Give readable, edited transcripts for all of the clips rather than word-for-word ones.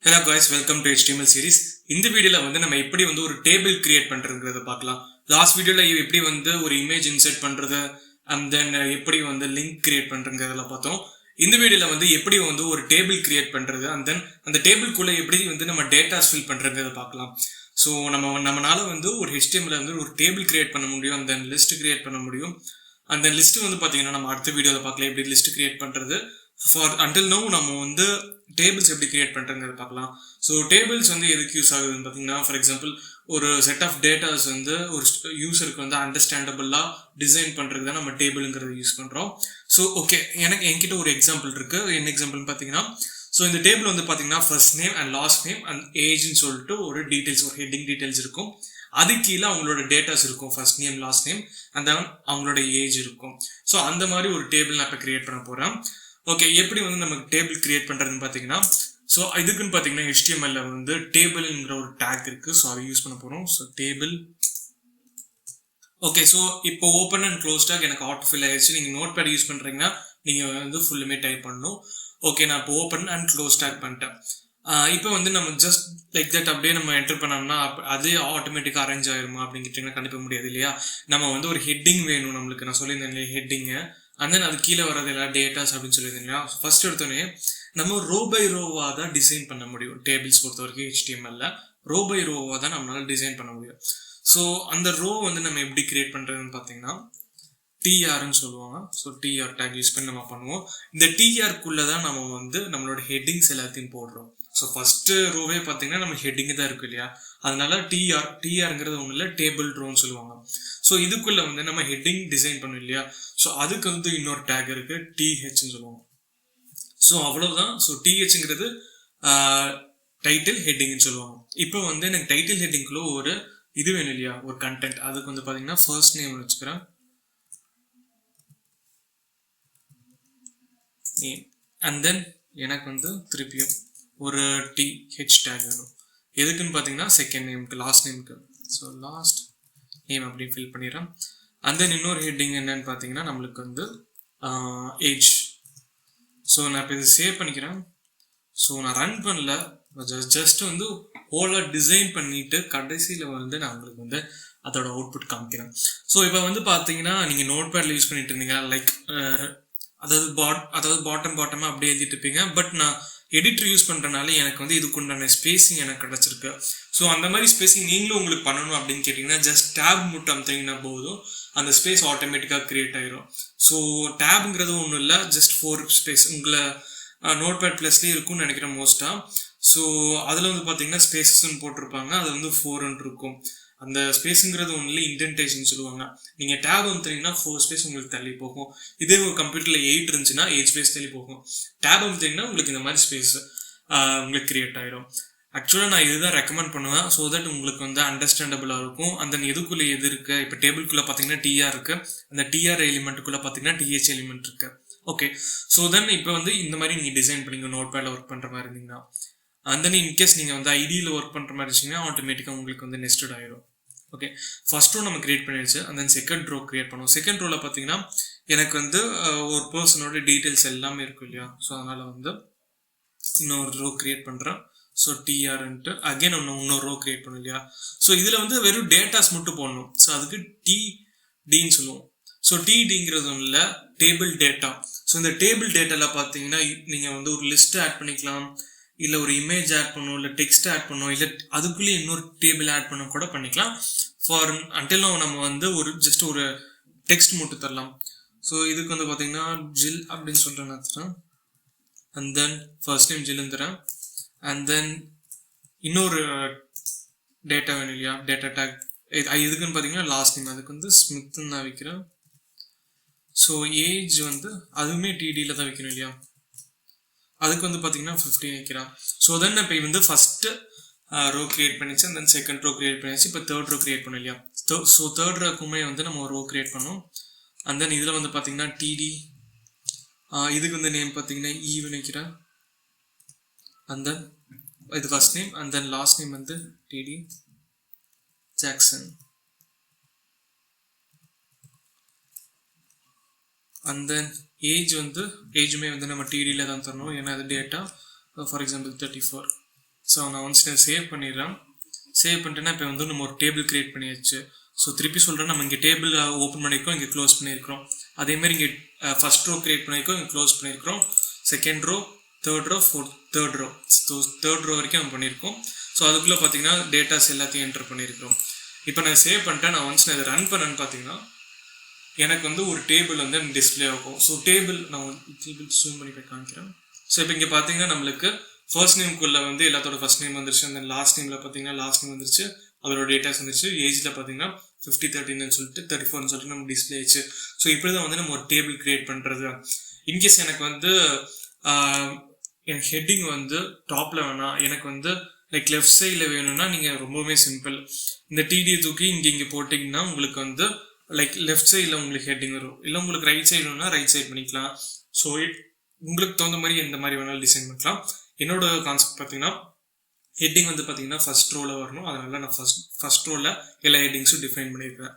Hello guys, welcome to HTML series. இந்த வீடியோல நம்ம எப்படி ஒரு டேபிள் கிரியேட் பண்றதுங்கறத பார்க்கலாம். லாஸ்ட் வீடியோல எப்படி ஒரு இமேஜ் இன்சர்ட் பண்றது and then எப்படி லிங்க் கிரியேட் பண்றதுங்கறத பார்த்தோம். இந்த வீடியோல எப்படி ஒரு டேபிள் கிரியேட் பண்றது and then அந்த டேபிள்க்குள்ள எப்படி நம்ம டேட்டாஸ் ஃபில் பண்றதுங்கறத பார்க்கலாம். ஸோ நம்மனால ஒரு HTML ஒரு டேபிள் கிரியேட் பண்ண முடியும் and then லிஸ்ட் கிரியேட் பண்ண முடியும். அந்த லிஸ்ட் பாத்தீங்கன்னா நம்ம அடுத்த வீடியோல பார்க்கலாம் எப்படி லிஸ்ட் கிரியேட் பண்றது. ஃபார் அண்டில் நோ நம்ம டேபிள்ஸ் எப்படி கிரியேட் பண்றதுங்கிறத பார்க்கலாம். ஸோ டேபிள்ஸ் எதுக்கு யூஸ் ஆகுதுன்னு பார்த்தீங்கன்னா, ஃபார் எக்ஸாம்பிள் ஒரு செட் ஆஃப் டேட்டாஸ் ஒரு யூசருக்கு அண்டர்ஸ்டாண்டபிளா டிசைன் பண்றதுக்கு தான் நம்ம டேபிள்ங்கிறத யூஸ் பண்றோம். ஸோ ஓகே, என்கிட்ட ஒரு எக்ஸாம்பிள் இருக்கு. என்ன எக்ஸாம்பிள்னு பார்த்தீங்கன்னா, ஸோ இந்த டேபிள் பார்த்தீங்கன்னா first name and last name and ஏஜ்னு சொல்லிட்டு ஒரு டீடைல்ஸ், ஒரு ஹெட்டிங் டீடைல்ஸ் இருக்கும். அது கீழே அவங்களோட டேட்டாஸ் இருக்கும், first name last name and தென் அவங்களோட ஏஜ் இருக்கும். ஸோ அந்த மாதிரி ஒரு டேபிள் நான் இப்போ கிரியேட் பண்ண போறேன். ஓகே, எப்படி நமக்கு டேபிள் கிரியேட் பண்றதுன்னு பாத்தீங்கன்னா, ஸோ இதுக்குன்னு பாத்தீங்கன்னா HTML டேபிள்ங்கிற ஒரு டேக் இருக்கு. ஸோ அதை யூஸ் பண்ண போறோம். So table. ஓகே, ஸோ இப்போ ஓப்பன் அண்ட் க்ளோஸ் டேக் எனக்கு ஆட்டோ ஃபில் ஆயிடுச்சு. நீங்க நோட் பேட் யூஸ் பண்றீங்கன்னா நீங்க ஃபுல்லுமே டைப் பண்ணணும். ஓகே, நான் இப்போ ஓப்பன் அண்ட் க்ளோஸ் டேக் பண்ணிட்டேன். இப்போ நம்ம ஜஸ்ட் லைக் தட் அப்படியே நம்ம என்டர் பண்ணோம்னா அதே ஆட்டோமேட்டிக்காக அரேஞ்ச் ஆயிருமா அப்படின்னு கேட்டீங்கன்னா கண்டிப்பாக முடியாது இல்லையா. நம்ம ஒரு ஹெட்டிங் வேணும் நம்மளுக்கு. நான் சொல்லியிருந்தேன் இல்லையா ஹெட்டிங்கு, அண்ட் தென் அது கீழே வர்றது எல்லாம் டேட்டாஸ் அப்படின்னு சொல்லியிருந்தீங்களா. ஃபர்ஸ்ட் எடுத்தோடனே நம்ம ரோ பை ரோவா தான் டிசைன் பண்ண முடியும். டேபிள்ஸ் பொறுத்த வரைக்கும் HTML ரோ பை ரோவா தான் நம்மளால டிசைன் பண்ண முடியும். ஸோ அந்த ரோ நம்ம எப்படி கிரியேட் பண்றதுன்னு பார்த்தீங்கன்னா டிஆர்ன்னு சொல்லுவாங்க. ஸோ டிஆர் டேக் யூஸ் பண்ணி நம்ம பண்ணுவோம். இந்த டிஆர்க்குள்ள தான் நம்ம நம்மளோட ஹெட்டிங்ஸ் எல்லாத்தையும் போடுறோம். ஸோ ஃபர்ஸ்ட் ரோவே பார்த்தீங்கன்னா நம்ம ஹெட்டிங் தான் இருக்கு இல்லையா, அதனால டிஆர்ங்கிறது ஒன்றும் இல்லை, டேபிள் ரோன்னு சொல்லுவாங்க. ஸோ இதுக்குள்ள நம்ம ஹெட்டிங் டிசைன் பண்ணோம் இல்லையா. ஸோ அதுக்கு இன்னொரு டேக் இருக்கு, டிஹெச்னு சொல்லுவாங்க. ஸோ அவ்வளவுதான். ஸோ டிஹெச்ங்கிறது டைட்டில் ஹெட்டிங்னு சொல்லுவாங்க. இப்போ எனக்கு டைட்டில் ஹெட்டிங்குள்ள ஒரு இது வேணும் இல்லையா, ஒரு கண்டென்ட். அதுக்கு பார்த்தீங்கன்னா ஃபர்ஸ்ட் நேம் வச்சுக்கிறேன், நேம் அண்ட் தென் எனக்கு திருப்பியும் ஒரு டிஹெச் டேக் வேணும். எதுக்குன்னு பார்த்தீங்கன்னா செகண்ட் நேமுக்கு, லாஸ்ட் நேமுக்கு. ஸோ லாஸ்ட் நேம் அப்படின்னு ஃபில் பண்ணிடுறேன். அண்ட் தென் இன்னொரு ஹெட்டிங் என்னன்னு பார்த்தீங்கன்னா நம்மளுக்கு ஏஜ். ஸோ நான் இப்போ இது சேவ் பண்ணிக்கிறேன். ஸோ நான் ரன் பண்ணல, ஜஸ்ட் ஹோலாக டிசைன் பண்ணிட்டு கடைசியில் நான் உங்களுக்கு அதோட அவுட்புட் காமிக்கிறேன். ஸோ இப்போ பார்த்தீங்கன்னா நீங்கள் நோட் பேட்ல யூஸ் பண்ணிட்டு இருந்தீங்க லைக் அதாவது பாட்டமாக அப்படியே எழுதிட்டு இருப்பீங்க. பட் நான் எடிட்டர் யூஸ் பண்றதுனால எனக்கு இதுக்குண்டான ஸ்பேசிங் எனக்கு கிடைச்சிருக்கு. ஸோ அந்த மாதிரி ஸ்பேசிங் நீங்களும் உங்களுக்கு பண்ணணும் அப்படின்னு கேட்டீங்கன்னா ஜஸ்ட் டேப் மட்டும் அமுத்திங்கன்னா போதும், அந்த ஸ்பேஸ் ஆட்டோமேட்டிக்காக கிரியேட் ஆயிரும். ஸோ டேப்ங்கிறது ஒன்றும் இல்லை, ஜஸ்ட் 4 ஸ்பேஸ் உங்களை நோட் பேட் ப்ளஸ்லேயே இருக்கும்னு நினைக்கிறேன் மோஸ்டா. ஸோ அதில் பார்த்தீங்கன்னா ஸ்பேசஸ்ன்னு போட்டிருப்பாங்க, அது 4 இருக்கும். அந்த ஸ்பேஸுங்கிறது ஒன்றுல இன்டென்டேஷன் சொல்லுவாங்க. நீங்க டேப் அமுத்துனீங்கன்னா 4 ஸ்பேஸ் உங்களுக்கு தள்ளி போகும். இதே ஒரு கம்ப்யூட்டர்ல 8 இருந்துச்சுன்னா 8 ஸ்பேஸ் தள்ளி போகும். டேப் அமுத்துனீங்கன்னா உங்களுக்கு இந்த மாதிரி ஸ்பேஸ் உங்களுக்கு கிரியேட் ஆயிரும். ஆக்சுவலாக நான் இதுதான் ரெக்கமெண்ட் பண்ணுவேன், ஸோ தட் உங்களுக்கு அண்டர்ஸ்டாண்டபிளாக இருக்கும். அந்த எதுக்குள்ள எது இருக்கு, இப்போ டேபிள்குள்ள பார்த்தீங்கன்னா டிஆர் இருக்கு, அந்த டிஆர் எலிமெண்ட்டுக்குள்ள பார்த்தீங்கன்னா டிஹெச் எலிமெண்ட் இருக்கு. ஓகே, ஸோ தென் இப்போ இந்த மாதிரி நீங்கள் டிசைன் பண்ணிங்க நோட் பேட்ல ஒர்க் பண்ணுற மாதிரி இருந்தீங்கன்னா. அண்ட் தென் இன்கேஸ் நீங்கள் ஐடியில் ஒர்க் பண்ணுற மாதிரி இருந்துச்சுன்னா ஆட்டோமேட்டிக்காக உங்களுக்கு நெஸ்டட் ஆயிரும். ஓகே, ஃபர்ஸ்ட் ரோ நம்ம கிரியேட் பண்ணிடுச்சு. And then second row create பண்ணுவோம். செகண்ட் ரோல பார்த்தீங்கன்னா எனக்கு ஒரு பர்சனோட டீட்டெயில்ஸ் எல்லாமே இருக்கும் இல்லையா. ஸோ அதனால இன்னொரு ரோ கிரியேட் பண்ணுறேன். ஸோ டிஆர்ன்ட்டு அகைன் இன்னொரு ரோ கிரியேட் பண்ணும் இல்லையா. ஸோ இதில் வெறும் டேட்டாஸ் மட்டும் போடணும். ஸோ அதுக்கு டின்னு சொல்லுவோம். ஸோ டிங்கிறது ஒன்றும் இல்லை, டேபிள் டேட்டா. ஸோ இந்த டேபிள் டேட்டாவில் பார்த்தீங்கன்னா நீங்கள் ஒரு லிஸ்ட் ஆட் பண்ணிக்கலாம், இல்லை ஒரு இமேஜ் ஆட் பண்ணும், இல்லை டெக்ஸ்ட் ஆட் பண்ணும், இல்லை அதுக்குள்ளேயே இன்னொரு டேபிள் ஆட் பண்ண கூட பண்ணிக்கலாம். ஃபார் அன்டில் நம்ம ஒரு ஜஸ்ட் ஒரு டெக்ஸ்ட் மட்டும் தரலாம். ஸோ இதுக்கு பார்த்தீங்கன்னா ஜில் அப்படின்னு சொல்லிட்டு நான் தரேன். அண்ட் தென் ஃபர்ஸ்ட் நேம் ஜில்லுன்னு தரேன். அண்ட் தென் இன்னொரு டேட்டா வேணும் இல்லையா, டேட்டா டேக். இதுக்குன்னு பார்த்தீங்கன்னா லாஸ்ட் நேம், அதுக்கு ஸ்மித்ன்னு நான் வைக்கிறேன். ஸோ ஏஜ் அதுவுமே டிடியில் தான் வைக்கணும் இல்லையா, அதுக்கு பார்த்தீங்கன்னா 15 வைக்கிறான். ஸோ தென் இப்போ ஃபர்ஸ்ட் ரோ கிரியேட் பண்ணிச்சு, and then second row create பண்ணிச்சு. இப்போ தேர்ட் ரோ கிரியேட் பண்ணோம் இல்லையா. ஸோ தேர்ட் ரோக்குமே நம்ம ஒரு ரோ கிரியேட் பண்ணோம். அண்ட் தென் இதில் பார்த்தீங்கன்னா டிடி, இதுக்கு நேம் பார்த்தீங்கன்னா ஈவன் வைக்கிறேன். அண்ட் தென் இது first name, and then last name TD Jackson. And then age ஏஜுமே நம்ம டிடியில் தான் தரணும், ஏன்னா அது டேட்டா. For example 34. ஸோ நான் ஒன்ஸ் சேவ் பண்ணிடுறேன். சேவ் பண்ணிட்டேன்னா இப்போ வந்து நம்ம ஒரு டேபிள் க்ரியேட் பண்ணியாச்சு. ஸோ திருப்பி சொல்கிறேன், நம்ம இங்கே டேபிள் ஓப்பன் பண்ணியிருக்கோம், இங்கே க்ளோஸ் பண்ணியிருக்கிறோம். அதேமாதிரி இங்கே ஃபஸ்ட் ரோ க்ரியேட் பண்ணியிருக்கோம், இங்கே க்ளோஸ் பண்ணியிருக்கிறோம். Second row, third row, third row, so third row வரைக்கும் நம்ம பண்ணியிருக்கோம். ஸோ அதுக்குள்ளே பார்த்தீங்கன்னா டேட்டாஸ் எல்லாத்தையும் என்டர் பண்ணியிருக்கிறோம். இப்போ நான் சேவ் பண்ணிட்டேன். நான் ஒன்ஸ் நான் இதை ரன் பண்ணேன்னு பார்த்தீங்கன்னா எனக்கு வந்து ஒரு டேபிள் வந்து டிஸ்பிளே ஆகும். ஸோ நான் டேபிள் ஜூம் பண்ணி போய் காமிக்கிறேன். ஸோ இப்போ இங்கே பார்த்தீங்கன்னா நம்மளுக்கு ஃபர்ஸ்ட் நேம்குள்ளே வந்து எல்லாத்தோட ஃபர்ஸ்ட் நேம் வந்துருச்சு. அந்த லாஸ்ட் நேமில் பார்த்தீங்கன்னா லாஸ்ட் நேம் வந்துருச்சு, அதோட டேட்டாஸ் வந்துருச்சு. ஏஜில் பார்த்தீங்கன்னா 50-13 சொல்லிட்டு 34 சொல்லிட்டு நம்ம டிஸ்பிளே ஆயிடுச்சு. ஸோ இப்படி தான் வந்து நம்ம ஒரு டேபிள் கிரியேட் பண்ணுறது. இன்கேஸ் எனக்கு வந்து எனக்கு ஹெட்டிங் வந்து டாப்பில் வேணாம், எனக்கு வந்து லைக் லெஃப்ட் சைடில் வேணும்னா நீங்கள் ரொம்பவுமே சிம்பிள், இந்த டிடியை தூக்கி இங்கே போட்டிங்கன்னா உங்களுக்கு வந்து லைக் லெஃப்ட் சைடில் உங்களுக்கு ஹெட்டிங் வரும். இல்லை உங்களுக்கு ரைட் சைடு வேணும்னா ரைட் சைட் பண்ணிக்கலாம். ஸோ உங்களுக்கு தகுந்த மாதிரி எந்த மாதிரி வேணாலும் டிசைன் பண்ணிக்கலாம். என்னோட கான்செப்ட் பார்த்தீங்கன்னா ஹெட்டிங் வந்து பார்த்தீங்கன்னா ஃபர்ஸ்ட் ரோவில் வரணும். அதனால நான் ஃபர்ஸ்ட் ரோவில் எல்லா ஹெட்டிங்ஸும் டிஃபைன் பண்ணியிருக்கேன்.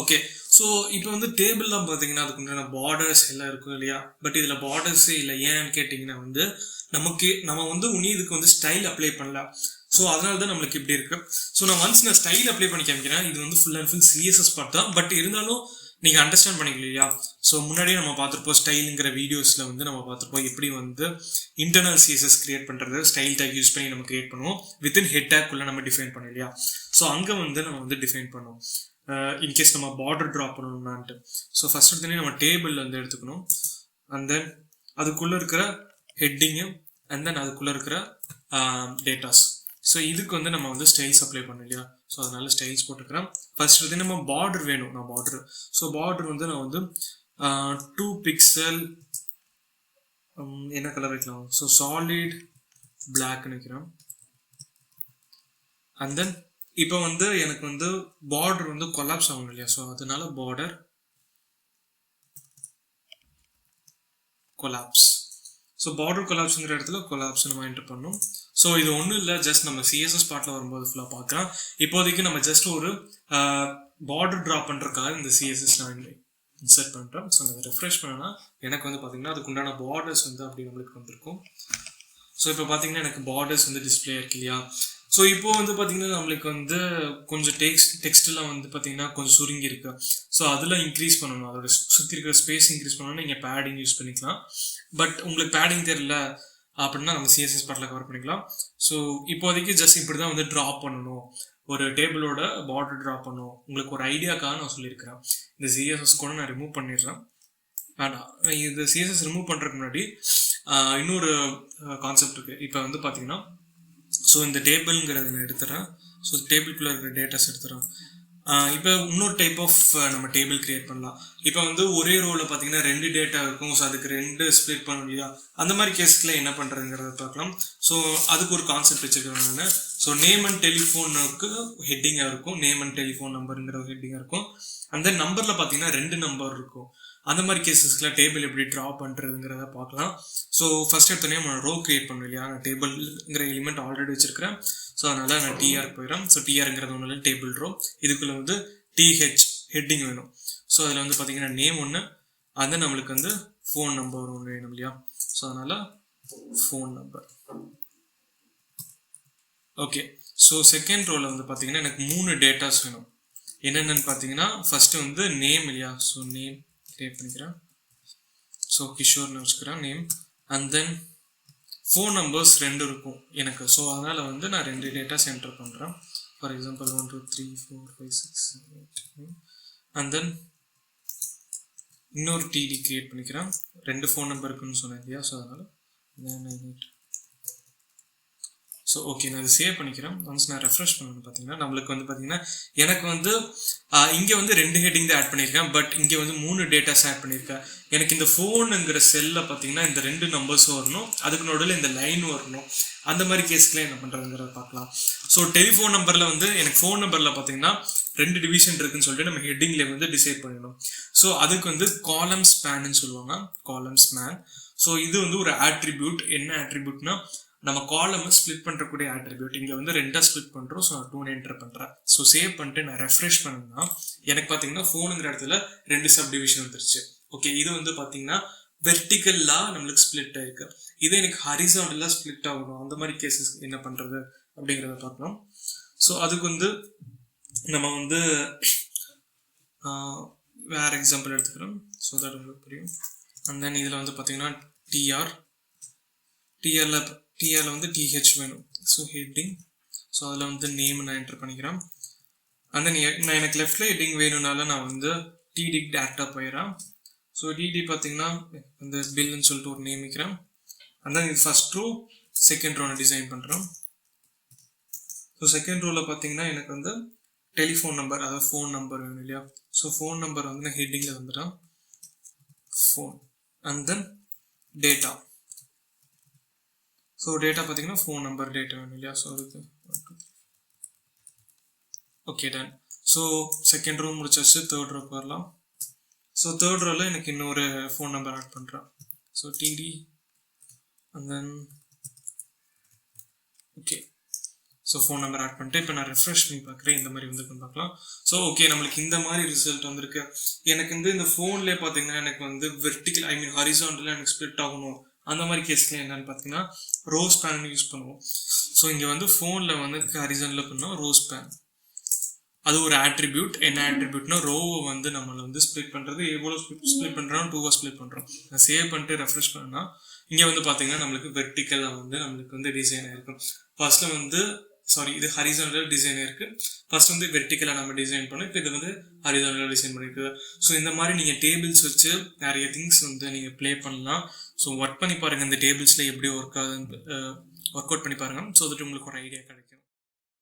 ஓகே, ஸோ இப்போ வந்து டேபிள்லாம் பார்த்தீங்கன்னா அதுக்கு உண்டான பார்டர்ஸ் எல்லாம் இருக்கும் இல்லையா? பட் இதில் பார்டர்ஸே இல்லை. ஏன்னு கேட்டிங்கன்னா வந்து நம்ம வந்து இதுக்கு வந்து ஸ்டைல் அப்ளை பண்ணல. ஸோ அதனால தான் நம்மளுக்கு இப்படி இருக்கு. ஸோ நான் ஸ்டைல் அப்ளை பண்ணி காமிக்கிறேன். இது வந்து full and full CSS part தான். பட் இருந்தாலும் நீங்கள் அண்டர்ஸ்டாண்ட் பண்ணிக்கல இல்லையா? ஸோ முன்னாடியே நம்ம பார்த்துருப்போம், ஸ்டைலுங்கிற வீடியோஸில் வந்து நம்ம பார்த்துருப்போம் எப்படி வந்து இன்டர்னல் சிஎஸ்எஸ் கிரியேட் பண்ணுறது, ஸ்டைல் டேக் யூஸ் பண்ணி நம்ம கிரியேட் பண்ணுவோம். வித்தின் ஹெட் டேக்குள்ளே நம்ம டிஃபைன் பண்ணோம் இல்லையா? ஸோ அங்கே வந்து நம்ம வந்து டிஃபைன் பண்ணுவோம் இன்கேஸ் நம்ம பார்டர் ட்ரா பண்ணணும்னான்ட்டு. ஸோ ஃபர்ஸ்ட் எடுத்தோடனே நம்ம டேபிள் வந்து எடுத்துக்கணும். அண்ட் தென் அதுக்குள்ளே இருக்கிற ஹெட்டிங்கு அண்ட் தென் அதுக்குள்ளே இருக்கிற டேட்டாஸ். ஸோ இதுக்கு வந்து நம்ம வந்து ஸ்டைல்ஸ் அப்ளை பண்ணோம் இல்லையா? ஸோ அதனால ஸ்டைல்ஸ் போட்டுக்கிறேன். ஃபர்ஸ்ட் வந்து நம்ம பார்டர் வேணும். நான் பார்டர், ஸோ பார்டர் வந்து நான் வந்து 2 பிக்சல் என்ன கலர் வைக்கலாம்? ஸோ சாலிட் பிளாக்னு வைக்கிறேன். அண்ட் தென் இப்போ வந்து எனக்கு வந்து பார்டர் வந்து கொலாப்ஸ் ஆகணும் இல்லையா? ஸோ அதனால பார்டர் கொலாப்ஸ். ஸோ பார்டர் கொலாப்ஸுங்கிற இடத்துல கொலாப்ஸ் நம்ம என்டர் பண்ணணும். ஸோ இது ஒன்றும் இல்லை, ஜஸ்ட் நம்ம சிஎஸ்எஸ் பார்ட்டில் வரும்போது ஃபுல்லாக பார்க்கலாம். இப்போதைக்கு நம்ம ஜஸ்ட் ஒரு பார்டர் ட்ரா பண்ணுறதுக்காக இந்த சிஎஸ்எஸ் நான் இன்சர்ட் பண்ணுறேன். ஸோ அதை ரெஃப்ரெஷ் பண்ணனா எனக்கு வந்து பார்த்தீங்கன்னா அதுக்கு உண்டான பார்டர்ஸ் வந்து அப்படி நம்மளுக்கு வந்திருக்கும். ஸோ இப்போ பார்த்தீங்கன்னா எனக்கு பார்டர்ஸ் வந்து டிஸ்பிளே இருக்கு இல்லையா? ஸோ இப்போ வந்து பார்த்தீங்கன்னா நம்மளுக்கு வந்து கொஞ்சம் டெக்ஸ்ட்லாம் வந்து பார்த்தீங்கன்னா கொஞ்சம் சுருங்கி இருக்கு. ஸோ அதெல்லாம் இன்க்ரீஸ் பண்ணணும். அதோட சுற்றி இருக்கிற ஸ்பேஸ் இன்க்ரீஸ் பண்ணணும்னா நீங்கள் பேடிங் யூஸ் பண்ணிக்கலாம். பட் உங்களுக்கு பேடிங் தெரியல அப்படின்னா நம்ம சிஎஸ்எஸ் பார்ட்டில் கவர் பண்ணிக்கலாம். ஸோ இப்போதைக்கு ஜஸ்ட் இப்படி தான் வந்து ட்ரா பண்ணணும், ஒரு டேபிளோட பார்டர் ட்ரா பண்ணணும். உங்களுக்கு ஒரு ஐடியாக்காக நான் சொல்லியிருக்கிறேன். இந்த சிஎஸ்எஸ் கூட நான் ரிமூவ் பண்ணிடுறேன். வேண்டாம், இந்த சிஎஸ்எஸ் ரிமூவ் பண்ணுறதுக்கு முன்னாடி இன்னொரு கான்செப்ட் இருக்குது. இப்போ வந்து பார்த்தீங்கன்னா ஸோ இந்த டேபிள்ங்கிறத நான் எடுத்துகிறேன். ஸோ டேபிள்குள்ளே இருக்கிற டேட்டாஸ் எடுத்துகிறேன். இப்போ இன்னொரு டைப் ஆஃப் நம்ம டேபிள் கிரியேட் பண்ணலாம். இப்போ வந்து ஒரே ரோவில் பார்த்தீங்கன்னா 2 டேட்டா இருக்கும். ஸோ அதுக்கு 2 ஸ்ப்ளிட் பண்ண முடியா? அந்த மாதிரி கேஸில் என்ன பண்ணுறதுங்கிறத பார்க்கலாம். ஸோ அதுக்கு ஒரு கான்செப்ட் வச்சுருக்கேன் நான். ஸோ நேம் அண்ட் டெலிஃபோனுக்கு ஹெட்டிங்காக இருக்கும், நேம் அண்ட் டெலிஃபோன் நம்பருங்கிற ஒரு ஹெட்டிங்காக இருக்கும். அந்த நம்பரில் பார்த்தீங்கன்னா 2 நம்பர் இருக்கும். அந்த மாதிரி கேசஸ்க்குலாம் டேபிள் எப்படி ட்ரா பண்ணுறதுங்கிறத பார்க்கலாம். ஸோ ஃபர்ஸ்ட் எடுத்தோடனே நம்ம ரோ கிரியேட் பண்ணணும் இல்லையா? நான் டேபிள்ங்கிற எலிமெண்ட் ஆல்ரெடி வச்சிருக்கிறேன். ஸோ அதனால் நான் டிஆர் போயிடுறேன். ஸோ டிஆருங்கிறது ஒன்றும் இல்லை, டேபிள் ரோ. இதுக்குள்ளே வந்து டிஹெச் ஹெட்டிங் வேணும். ஸோ அதில் வந்து பார்த்தீங்கன்னா நேம் ஒன்று, அது நம்மளுக்கு வந்து ஃபோன் நம்பர் ஒன்று வேணும் இல்லையா? ஸோ அதனால் phone number. Okay, so second ரோவில் வந்து பார்த்தீங்கன்னா எனக்கு 3 டேட்டாஸ் வேணும். என்னென்னு பார்த்தீங்கன்னா ஃபர்ஸ்ட் வந்து நேம் இல்லையா? ஸோ நேம் கிரியேட் பண்ணிக்கிறேன். ஸோ கிஷோர்னு வச்சுக்கிறேன் name. And then phone numbers 2 இருக்கும் எனக்கு. ஸோ அதனால் வந்து நான் 2 டேட்டாஸ் என்டர் பண்ணுறேன். For example 1 2 3 4 5 6 7 8 9. அண்ட் தென் இன்னொரு டிடி கிரியேட் பண்ணிக்கிறேன். 2 ஃபோன் நம்பர் இருக்குன்னு சொன்னேன் இல்லையா? ஸோ அதனால் 998. ஸோ ஓகே, நான் இதை சேவ் பண்ணிக்கிறேன். ஒன்ஸ் நான் ரெஃப்ரெஷ் பண்ணணும் பார்த்தீங்கன்னா நம்மளுக்கு வந்து பார்த்தீங்கன்னா எனக்கு வந்து இங்கே வந்து 2 ஹெட்டிங் தான் ஆட் பண்ணியிருக்கேன். பட் இங்கே வந்து 3 டேட்டாஸ் ஆட் பண்ணியிருக்கேன். எனக்கு இந்த ஃபோனுங்கிற செல்லில் பார்த்தீங்கன்னா இந்த 2 நம்பர்ஸும் வரணும், அதுக்கு நடுவில் இந்த லைன் வரணும். அந்த மாதிரி கேஸ்க்குலாம் என்ன பண்ணுறதுங்கிறத பார்க்கலாம். ஸோ டெலிஃபோன் நம்பரில் வந்து எனக்கு ஃபோன் நம்பரில் பார்த்தீங்கன்னா 2 டிவிஷன் இருக்குன்னு சொல்லிட்டு நம்ம ஹெட்டிங்கில் வந்து டிசைட் பண்ணிடணும். ஸோ அதுக்கு வந்து காலம் ஸ்பேன்னு சொல்லுவாங்க, காலம் ஸ்பேன். ஸோ இது வந்து ஒரு ஆட்ரிபியூட். என்ன ஆட்ரிபியூட்னா நம்ம காலம் ஸ்பிளிட் பண்ணுறக்கூடிய ஆட்ரிபியூட். இங்கே வந்து 2 ஸ்பிளிட் பண்ணுறோம். ஸோ நான் 2 என்டர் பண்ணுறேன். ஸோ சேவ் பண்ணிட்டு நான் ரெஃப்ரெஷ் பண்ணேன்னா எனக்கு பார்த்தீங்கன்னா ஃபோனுங்கிற இடத்துல 2 சப் டிவிஷன் வந்துருச்சு. ஓகே, இது வந்து பார்த்தீங்கன்னா வெர்டிக்கல்லாக நம்மளுக்கு ஸ்பிளிட் ஆயிருக்கு. இதே எனக்கு ஹரிசாண்டலாக ஸ்பிளிட் ஆகணும். அந்த மாதிரி கேசஸ் என்ன பண்ணுறது அப்படிங்கிறத பார்க்கலாம். ஸோ அதுக்கு வந்து நம்ம வந்து வேறு எக்ஸாம்பிள் எடுத்துக்கிறோம். ஸோ தட் உங்களுக்கு புரியும். அண்ட் தென் இதில் வந்து பார்த்தீங்கன்னா டிஆரில் வந்து டிஹெச் வேணும். So heading. ஸோ அதில் வந்து நேம் நான் என்டர் பண்ணிக்கிறேன். அண்ட் தென் நான் எனக்கு லெஃப்டில் ஹெட்டிங் வேணும்னால நான் வந்து டிடிக்கு டேரெக்டாக போயிடுறேன். ஸோ டிடி பார்த்தீங்கன்னா இந்த பில்லுன்னு சொல்லிட்டு ஒரு நேம் வைக்கிறேன். அண்ட் தென் இது ஃபர்ஸ்ட் ரோ செகண்ட் ரோனை டிசைன் பண்ணுறோம். ஸோ செகண்ட் ரோவில் பார்த்தீங்கன்னா எனக்கு வந்து டெலிஃபோன் நம்பர், அதாவது ஃபோன் நம்பர் வேணும் இல்லையா. ஸோ ஃபோன் நம்பர் வந்து நான் ஹெட்டிங்கில் வந்துட்டேன், phone. And then data. So data பார்த்தீங்கன்னா ஃபோன் நம்பர் டேட்டா வேணும் இல்லையா. ஸோ அதுக்கு okay done. So second row முடிச்சாச்சு, தேர்ட் ரோக்கு வரலாம். ஸோ தேர்ட் ரோவில் எனக்கு இன்னொரு ஃபோன் நம்பர் ஆட் பண்ணுறேன். ஸோ டிடி and then okay. So phone number add பண்ணிட்டு இப்போ நான் ரெஃப்ரெஷ் பண்ணி பார்க்குறேன், இந்த மாதிரி வந்துருக்குன்னு பார்க்கலாம். ஸோ ஓகே, நம்மளுக்கு இந்த மாதிரி ரிசல்ட் வந்திருக்கு. எனக்கு வந்து இந்த ஃபோன்லேயே பார்த்தீங்கன்னா எனக்கு வந்து வெர்டிக்கல் ஹாரிசான்டலாக எனக்கு ஸ்ப்ளிட் ஆகணும். அந்த மாதிரி கேஸ்ல என்னன்னு பார்த்தீங்கன்னா ரோ ஸ்பேன் யூஸ் பண்ணுவோம். ஸோ இங்கே வந்து ஃபோனில் வந்து ஹாரிசான்டலில் பண்ணோம் ரோ ஸ்பேன். அது ஒரு ஆட்ரிபியூட். என்ன ஆட்ரிபியூட்னா ரோவை வந்து நம்மளை வந்து ஸ்ப்ளிட் பண்ணுறது. எவ்வளோ ஸ்ப்ளிட் பண்ணுறோம், 2 ஸ்ப்ளிட் பண்ணுறோம். நான் சேவ் பண்ணிட்டு ரெஃப்ரெஷ் பண்ணா இங்கே வந்து பார்த்தீங்கன்னா நம்மளுக்கு வெர்டிக்கலாக வந்து நம்மளுக்கு வந்து டிசைன் ஆயிருக்கும். ஃபர்ஸ்ட்ல வந்து இது ஹரிசான்டல் டிசைன் இருக்கு. ஃபர்ஸ்ட் வந்து வெர்டிக்கலாக நம்ம டிசைன் பண்ணோம், இப்போ இது வந்து ஹரிசான்டல் டிசைன் பண்ணிருக்கு. ஸோ இந்த மாதிரி நீங்கள் டேபிள்ஸ் வச்சு நிறைய திங்ஸ் வந்து நீங்கள் ப்ளே பண்ணலாம். ஸோ ஒர்க் பண்ணி பாருங்கள், இந்த டேபிள்ஸில் எப்படி ஒர்க் அவுட் பண்ணி பாருங்கள். ஸோ தட் உங்களுக்கு ஒரு ஐடியா கிடைக்கும்.